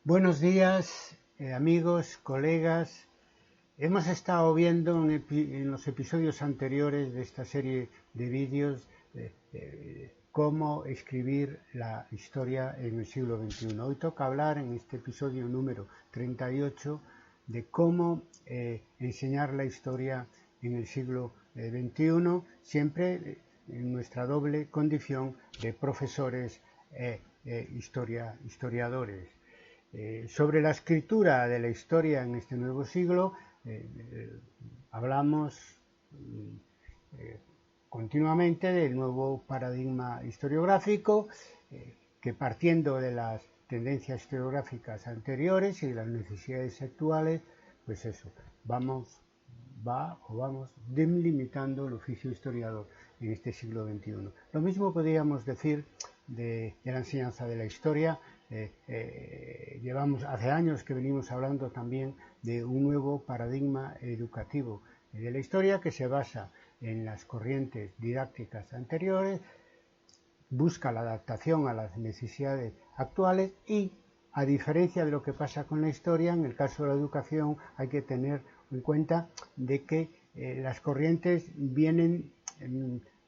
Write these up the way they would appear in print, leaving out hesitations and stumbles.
Buenos días, amigos, colegas. Hemos estado viendo en los episodios anteriores de esta serie de vídeos cómo escribir la historia en el siglo XXI. Hoy toca hablar en este episodio número 38 de cómo enseñar la historia en el siglo XXI, siempre en nuestra doble condición de profesores historiadores. Sobre la escritura de la historia en este nuevo siglo, hablamos continuamente del nuevo paradigma historiográfico, que partiendo de las tendencias historiográficas anteriores y de las necesidades actuales, pues eso, vamos delimitando el oficio historiador en este siglo XXI. Lo mismo podríamos decir de la enseñanza de la historia. Llevamos hace años que venimos hablando también de un nuevo paradigma educativo de la historia que se basa en las corrientes didácticas anteriores, busca la adaptación a las necesidades actuales y, a diferencia de lo que pasa con la historia, en el caso de la educación hay que tener en cuenta de que las corrientes vienen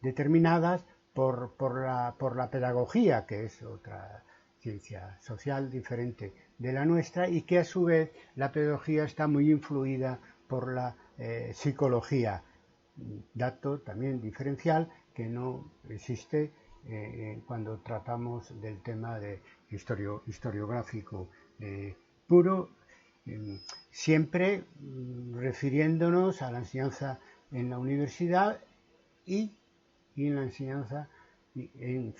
determinadas por la pedagogía, que es otra ciencia social diferente de la nuestra, y que a su vez la pedagogía está muy influida por la psicología, dato también diferencial que no existe cuando tratamos del tema de historiográfico puro, siempre refiriéndonos a la enseñanza en la universidad y en la enseñanza en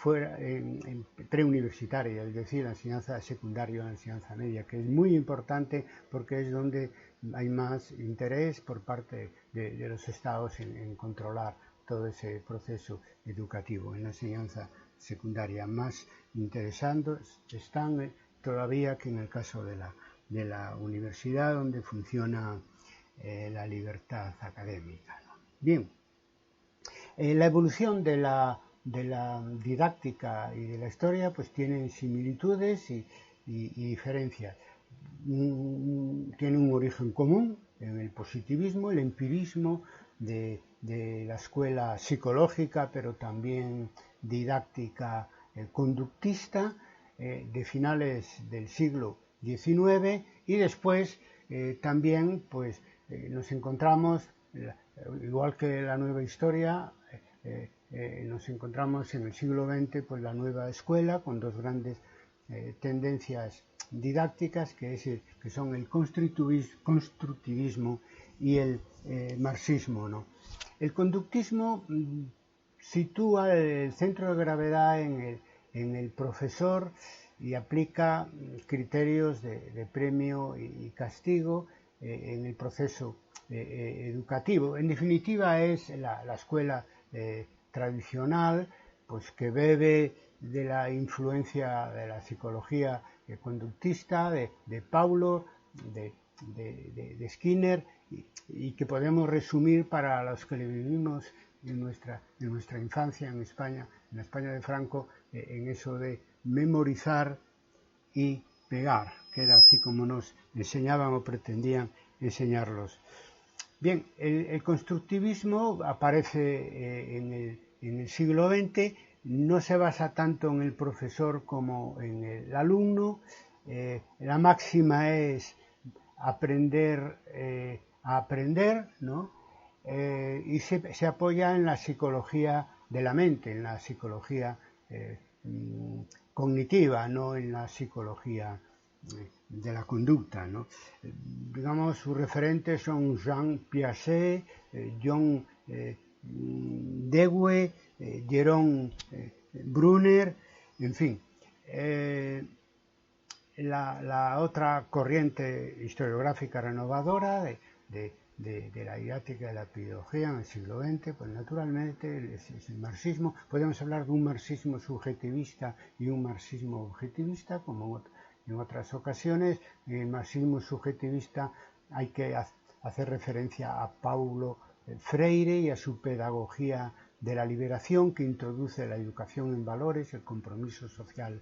preuniversitaria, es decir, la enseñanza secundaria, la enseñanza media, que es muy importante porque es donde hay más interés por parte de los estados en controlar todo ese proceso educativo. En la enseñanza secundaria más interesando están todavía que en el caso de la universidad, donde funciona la libertad académica, ¿no? Bien, la evolución de la didáctica y de la historia pues tienen similitudes y diferencias. Tiene un origen común en el positivismo, el empirismo de la escuela psicológica, pero también didáctica conductista, de finales del siglo XIX, y después también pues nos encontramos, igual que la nueva historia, nos encontramos en el siglo XX pues la nueva escuela con dos grandes tendencias didácticas que son el constructivismo y el marxismo, ¿no? El conductismo sitúa el centro de gravedad en el profesor y aplica criterios de premio y castigo en el proceso educativo. En definitiva es la escuela tradicional, pues que bebe de la influencia de la psicología conductista, de Paulo, de Skinner, y que podemos resumir para los que le vivimos en nuestra infancia en España, en la España de Franco, en eso de memorizar y pegar, que era así como nos enseñaban o pretendían enseñarlos. Bien, el constructivismo aparece en el siglo XX, no se basa tanto en el profesor como en el alumno. La máxima es aprender a aprender, ¿no? Y se apoya en la psicología de la mente, en la psicología cognitiva, no en la psicología de la conducta, ¿no? Digamos, sus referentes son Jean Piaget, John Dewey, Jerome Brunner, en fin. La otra corriente historiográfica renovadora de la didáctica de la pedagogía en el siglo XX, pues naturalmente es el marxismo. Podemos hablar de un marxismo subjetivista y un marxismo objetivista, como en otras ocasiones. En el marxismo subjetivista hay que hacer referencia a Paulo Freire y a su pedagogía de la liberación, que introduce la educación en valores, el compromiso social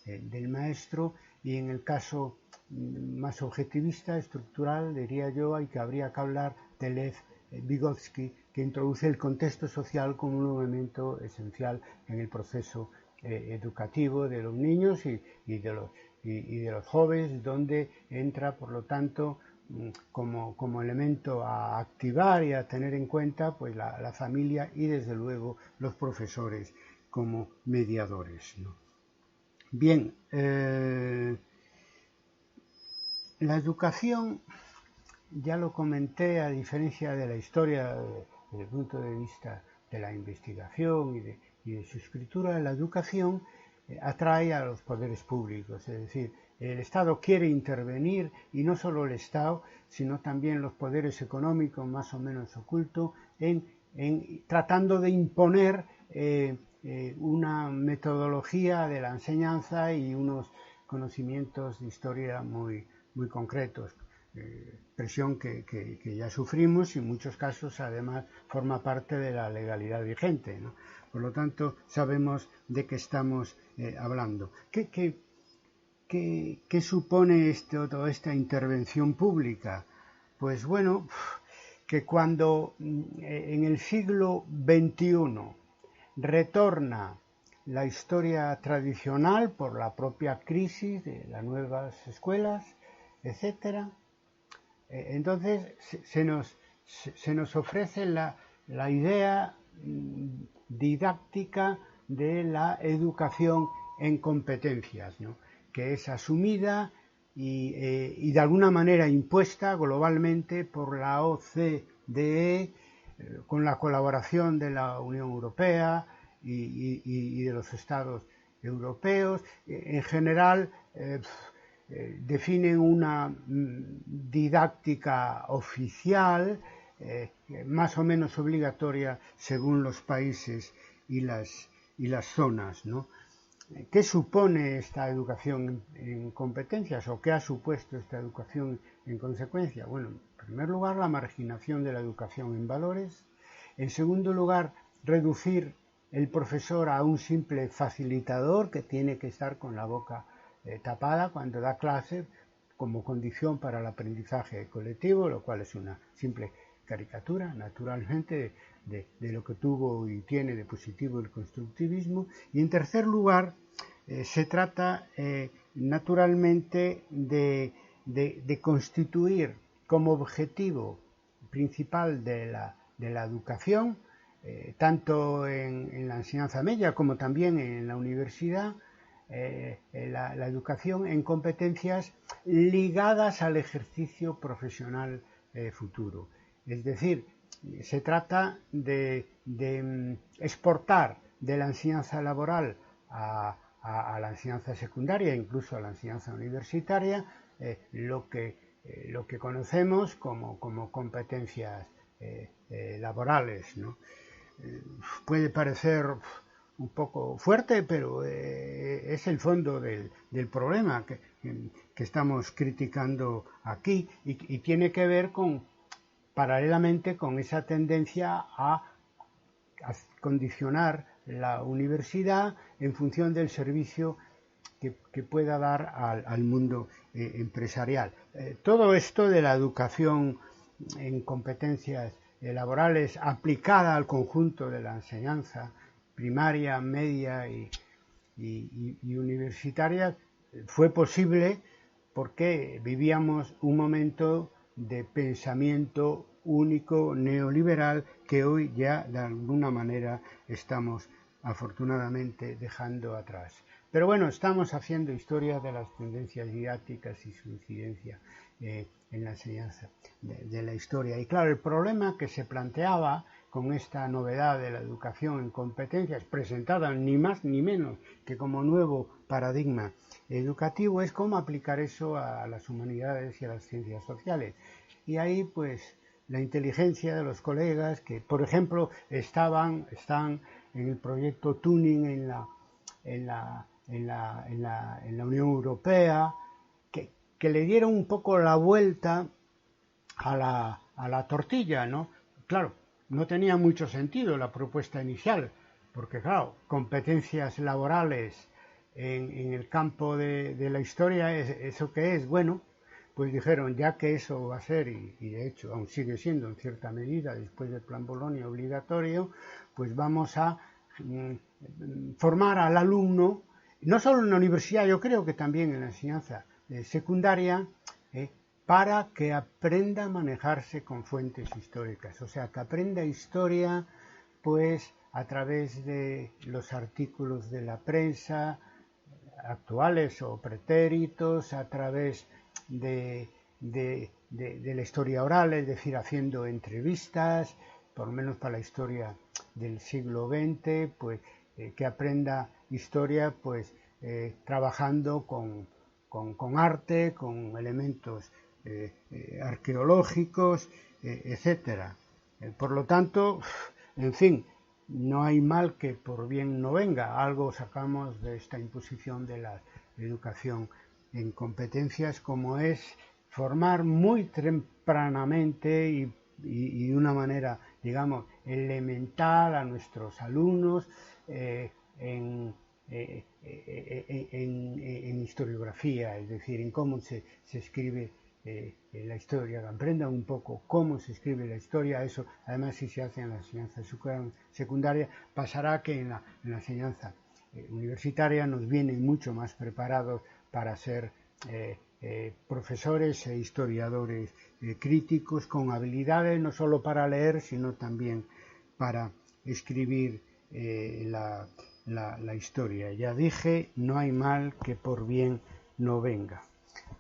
del maestro. Y en el caso más objetivista, estructural, diría yo, y que habría que hablar de Lev Vygotsky, que introduce el contexto social como un elemento esencial en el proceso educativo de los niños y de los jóvenes, donde entra, por lo tanto, como elemento a activar y a tener en cuenta, pues la familia y desde luego los profesores como mediadores, ¿no? Bien, la educación, ya lo comenté, a diferencia de la historia desde el punto de vista de la investigación y de su escritura, la educación atrae a los poderes públicos, es decir, el Estado quiere intervenir, y no solo el Estado, sino también los poderes económicos más o menos ocultos, tratando de imponer una metodología de la enseñanza y unos conocimientos de historia muy concretos. Presión que ya sufrimos y en muchos casos además forma parte de la legalidad vigente, ¿no? Por lo tanto, sabemos de qué estamos hablando. ¿Qué supone toda esta intervención pública? Pues bueno, que cuando en el siglo XXI retorna la historia tradicional por la propia crisis de las nuevas escuelas, etcétera, entonces se nos ofrece la idea didáctica de la educación en competencias, ¿no? Que es asumida y de alguna manera impuesta globalmente por la OCDE, con la colaboración de la Unión Europea y de los Estados europeos. En general, definen una didáctica oficial, más o menos obligatoria según los países y las zonas, ¿no? ¿Qué supone esta educación en competencias o qué ha supuesto esta educación en consecuencia? Bueno, en primer lugar, la marginación de la educación en valores. En segundo lugar, reducir el profesor a un simple facilitador que tiene que estar con la boca tapada cuando da clase, como condición para el aprendizaje colectivo, lo cual es una simple caricatura, naturalmente, de lo que tuvo y tiene de positivo el constructivismo. Y en tercer lugar, se trata naturalmente de constituir como objetivo principal de la educación, tanto en la enseñanza media como también en la universidad, la educación en competencias ligadas al ejercicio profesional futuro. Es decir, se trata de exportar de la enseñanza laboral a la enseñanza secundaria, incluso a la enseñanza universitaria, lo que conocemos como competencias laborales, ¿no? Puede parecer un poco fuerte, pero es el fondo del problema que estamos criticando aquí y tiene que ver paralelamente con esa tendencia a condicionar la universidad en función del servicio que pueda dar al mundo empresarial. Todo esto de la educación en competencias laborales aplicada al conjunto de la enseñanza primaria, media y universitaria fue posible porque vivíamos un momento de pensamiento único neoliberal que hoy ya de alguna manera estamos afortunadamente dejando atrás. Pero bueno, estamos haciendo historia de las tendencias didácticas y su incidencia en la enseñanza de la historia. Y claro, el problema que se planteaba con esta novedad de la educación en competencias, presentada ni más ni menos que como nuevo paradigma educativo, es cómo aplicar eso a las humanidades y a las ciencias sociales. Y ahí, pues, la inteligencia de los colegas que, por ejemplo, están en el proyecto Tuning en la Unión Europea, que le dieron un poco la vuelta a la tortilla, ¿no? Claro, no tenía mucho sentido la propuesta inicial, porque claro, competencias laborales en el campo de la historia, ¿eso qué es? Bueno, pues dijeron, ya que eso va a ser, y de hecho aún sigue siendo en cierta medida después del Plan Bolonia obligatorio, pues vamos a formar al alumno, no solo en la universidad, yo creo que también en la enseñanza secundaria, para que aprenda a manejarse con fuentes históricas, o sea, que aprenda historia pues a través de los artículos de la prensa actuales o pretéritos, a través de la historia oral, es decir, haciendo entrevistas, por lo menos para la historia del siglo XX, pues que aprenda historia pues trabajando con arte, con elementos arqueológicos, etcétera. Por lo tanto, en fin, no hay mal que por bien no venga. Algo sacamos de esta imposición de la educación en competencias, como es formar muy tempranamente y de una manera, digamos, elemental a nuestros alumnos en historiografía, es decir, en cómo se escribe la historia, aprendan un poco cómo se escribe la historia. Eso además, si se hace en la enseñanza secundaria, pasará que en la enseñanza universitaria nos vienen mucho más preparados para ser profesores e historiadores críticos, con habilidades no solo para leer, sino también para escribir la historia. Ya dije, no hay mal que por bien no venga.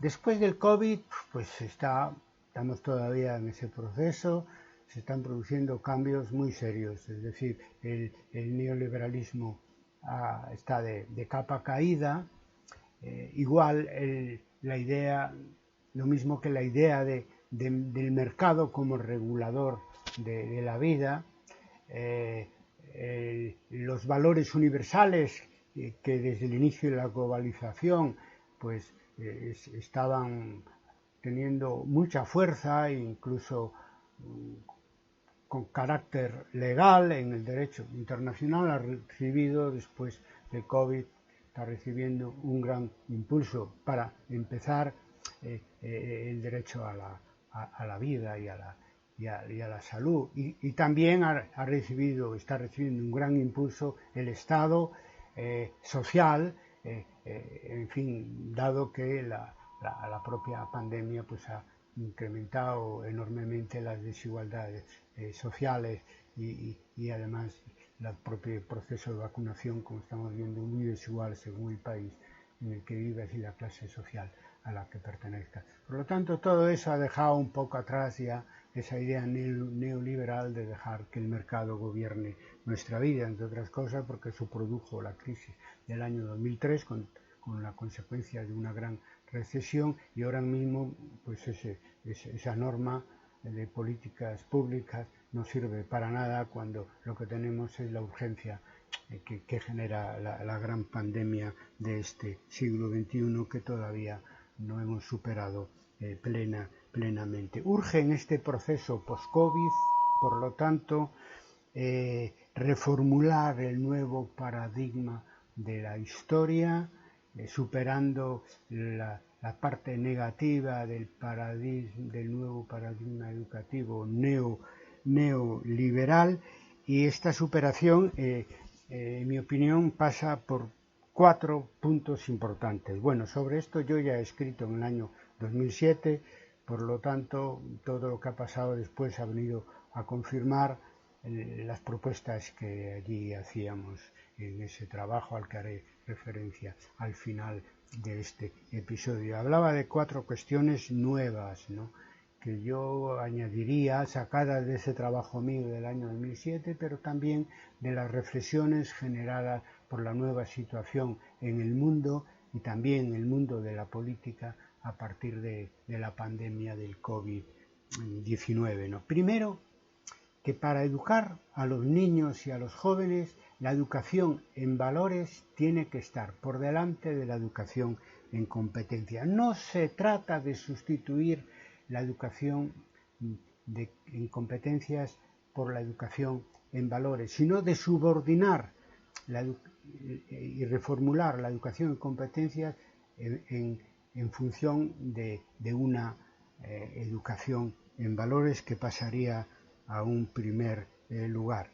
Después del COVID, pues estamos todavía en ese proceso, se están produciendo cambios muy serios, es decir, el neoliberalismo está de capa caída, igual la idea, lo mismo que la idea del mercado como regulador de la vida, los valores universales que desde el inicio de la globalización pues estaban teniendo mucha fuerza, incluso con carácter legal en el derecho internacional, ha recibido después del COVID, está recibiendo un gran impulso para empezar el derecho a la vida y a la salud, y también está recibiendo un gran impulso el Estado social, en fin, dado que la propia pandemia pues ha incrementado enormemente las desigualdades sociales y además el propio proceso de vacunación, como estamos viendo, muy desigual según el país en el que vivas y la clase social a la que pertenezcas. Por lo tanto, todo eso ha dejado un poco atrás ya esa idea neoliberal de dejar que el mercado gobierne nuestra vida, entre otras cosas porque eso produjo la crisis del año 2003 con la consecuencia de una gran recesión, y ahora mismo pues esa norma de políticas públicas no sirve para nada cuando lo que tenemos es la urgencia que genera la gran pandemia de este siglo XXI, que todavía no hemos superado plenamente. Urge en este proceso post-COVID, por lo tanto, reformular el nuevo paradigma de la historia, superando la parte negativa del nuevo paradigma educativo neoliberal, y esta superación, en mi opinión, pasa por 4 puntos importantes. Bueno, sobre esto yo ya he escrito en el año 2007, por lo tanto, todo lo que ha pasado después ha venido a confirmar las propuestas que allí hacíamos en ese trabajo al que haré referencia al final de este episodio. Hablaba de 4 cuestiones nuevas, ¿no?, que yo añadiría, sacadas de ese trabajo mío del año 2007, pero también de las reflexiones generadas por la nueva situación en el mundo y también en el mundo de la política a partir de la pandemia del COVID-19, ¿no? Primero, que para educar a los niños y a los jóvenes, la educación en valores tiene que estar por delante de la educación en competencia. No se trata de sustituir la educación en competencias por la educación en valores, sino de subordinar y reformular la educación en competencias en en función de una educación en valores que pasaría a un primer lugar.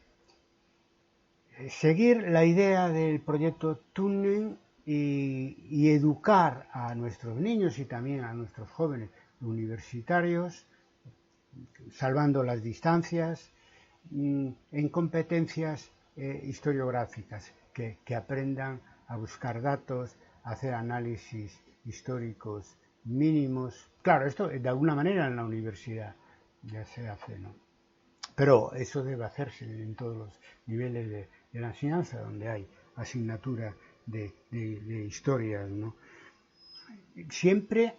Seguir la idea del proyecto Tunen y educar a nuestros niños y también a nuestros jóvenes universitarios, salvando las distancias, en competencias historiográficas, que aprendan a buscar datos, a hacer análisis históricos mínimos. Claro, esto de alguna manera en la universidad ya se hace, ¿no? Pero eso debe hacerse en todos los niveles de la enseñanza, donde hay asignatura de historia, ¿no? Siempre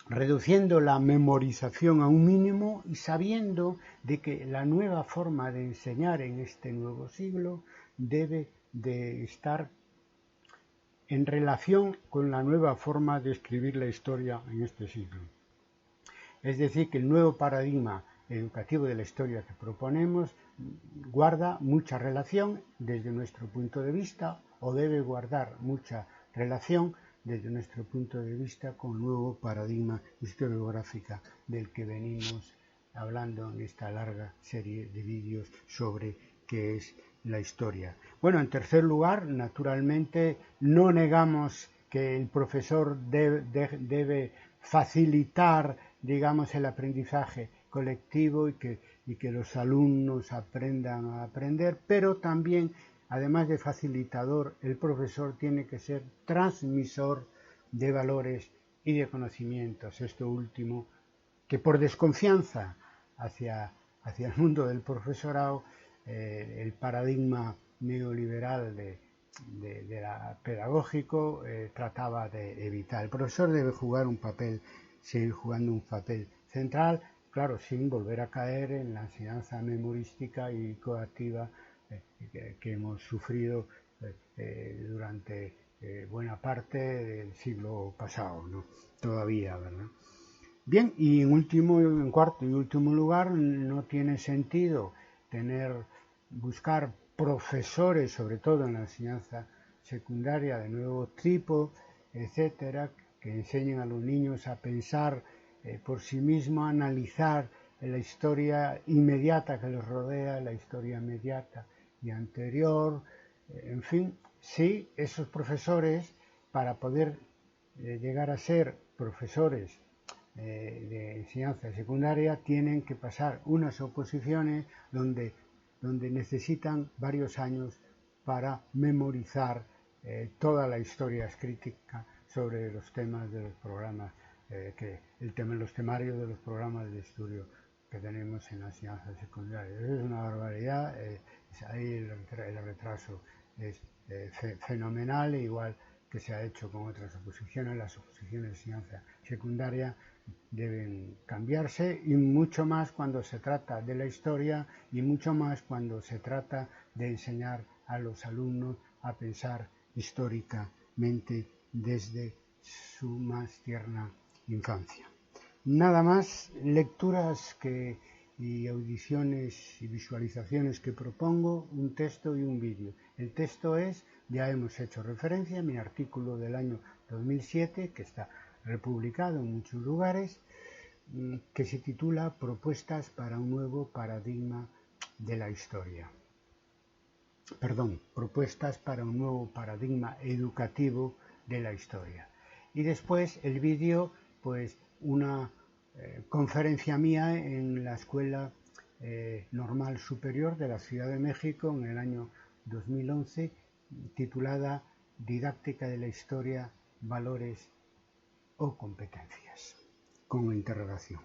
reduciendo la memorización a un mínimo y sabiendo de que la nueva forma de enseñar en este nuevo siglo debe de estar en relación con la nueva forma de escribir la historia en este siglo. Es decir, que el nuevo paradigma educativo de la historia que proponemos guarda mucha relación desde nuestro punto de vista, o debe guardar mucha relación desde nuestro punto de vista con el nuevo paradigma historiográfico del que venimos hablando en esta larga serie de vídeos sobre qué es la historia. Bueno, en tercer lugar, naturalmente, no negamos que el profesor debe facilitar, digamos, el aprendizaje colectivo y que los alumnos aprendan a aprender, pero también, además de facilitador, el profesor tiene que ser transmisor de valores y de conocimientos. Esto último, que por desconfianza hacia el mundo del profesorado, el paradigma neoliberal de la pedagógico trataba de evitar. El profesor debe seguir jugando un papel central, claro, sin volver a caer en la enseñanza memorística y coactiva que hemos sufrido durante buena parte del siglo pasado, ¿no? Todavía, ¿verdad? Bien, y en cuarto y último lugar, no tiene sentido buscar profesores, sobre todo en la enseñanza secundaria de nuevo tipo, etcétera, que enseñen a los niños a pensar por sí mismos, a analizar la historia inmediata que les rodea, la historia inmediata y anterior, en fin, sí, esos profesores, para poder llegar a ser profesores de enseñanza secundaria, tienen que pasar unas oposiciones donde necesitan varios años para memorizar toda la historia escrita sobre los temas de los programas, los temarios de los programas de estudio que tenemos en la enseñanza secundaria. Eso es una barbaridad, ahí el retraso es fenomenal, igual que se ha hecho con otras oposiciones. Las oposiciones de enseñanza secundaria deben cambiarse, y mucho más cuando se trata de la historia, y mucho más cuando se trata de enseñar a los alumnos a pensar históricamente desde su más tierna infancia. Nada más, lecturas y audiciones y visualizaciones que propongo, un texto y un vídeo. El texto ya hemos hecho referencia, mi artículo del año 2007, que está republicado en muchos lugares, que se titula Propuestas para un nuevo paradigma de la historia. Propuestas para un nuevo paradigma educativo de la historia. Y después el vídeo, pues una conferencia mía en la Escuela Normal Superior de la Ciudad de México en el año 2011, titulada Didáctica de la Historia, Valores o Competencias, con interrogación.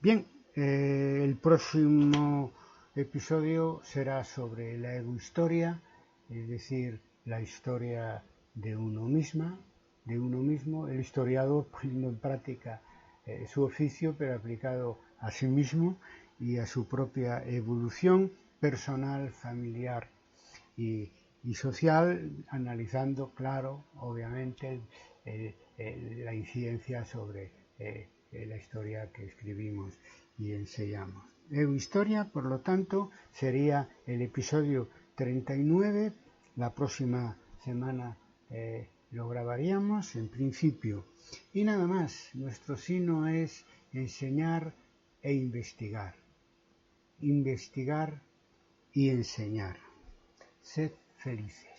Bien, el próximo episodio será sobre la egohistoria, es decir, la historia de uno mismo, el historiador poniendo en práctica su oficio, pero aplicado a sí mismo y a su propia evolución personal, familiar y social, analizando, claro, obviamente, la incidencia sobre la historia que escribimos y enseñamos. Egohistoria, por lo tanto, sería el episodio 39. La próxima semana lo grabaríamos en principio. Y nada más, nuestro signo es enseñar e investigar. Investigar y enseñar. Sed felices.